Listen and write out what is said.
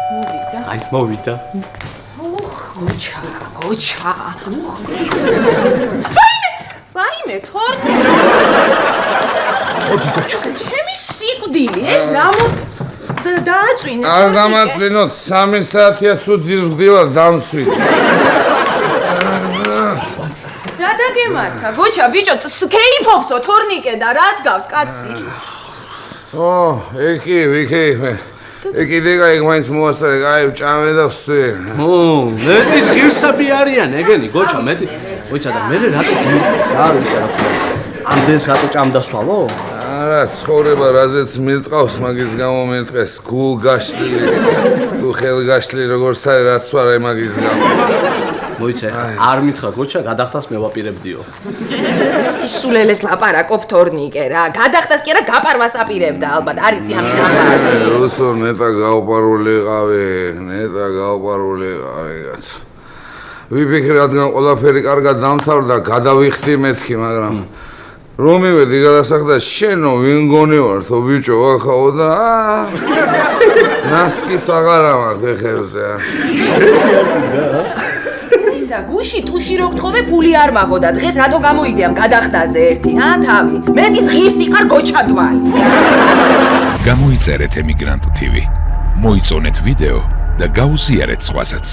მოვიდა. აი, მოვიდა. გოჩა. ვაიმე, თორნი. მოდი გოჩა. ჩემი სიკვდილი, ეს რა დააწვინე. არ გამაწვინოთ 3 საათია სულ ძირს ვდივარ დამსვით. რა დაგემართა? გოჩა, ბიჭო, სკეიფობსო თორნიკე და რას გავს კაცი? ეკი, კიდე კაი მაინც მოასწარე, კაი ჭამე და ვსვე. მეტის ღირსები არიან ეგენი, გოჩა, მეტი. მოიცა და მე რატო გიმყეს, არ ვიცი რა თქმა უნდა. ამდენს რატო ჭამდასვალო? არა, ცხოვრება რაზეც მირტყავს, მაგის გამო მირტყეს, გულ გაშლილი, თუ ხელ გაშლილი როგორც არის, რაც ვარ მაგის გამო. მოიცა, არ მითხრა გოჩა, გადახდას მევაპირებდიო. სისულელეს ლაპარაკობ თორნიკე რა. გადახდას კი არა, გაპარვას აპირებდა ალბათ, არიცი ამის ამბავი. რუსო ნეტა გავპარულიყავი, კაც. ვიფიქრე, რადგან ყველაფერი კარგად დამთავრდა, გადავიხდი მეთქი, მაგრამ რომ მივედი გადასახდა შენო ვინ გონი ვართო ბიჭო ახაო და ნასკიც აღარა მაქვს ხერზე. ისა გუში ტუში რო გთხოვე ფული არ მაგო და დღეს რატო გამოიდე ამ გადახდაზე ერთი, თავი? მეტის ღირსი ხარ გოჩადვალი. გამოიწერეთ ემიგრანტ TV. მოიწონეთ ვიდეო და გაუზიარეთ სხვასაც.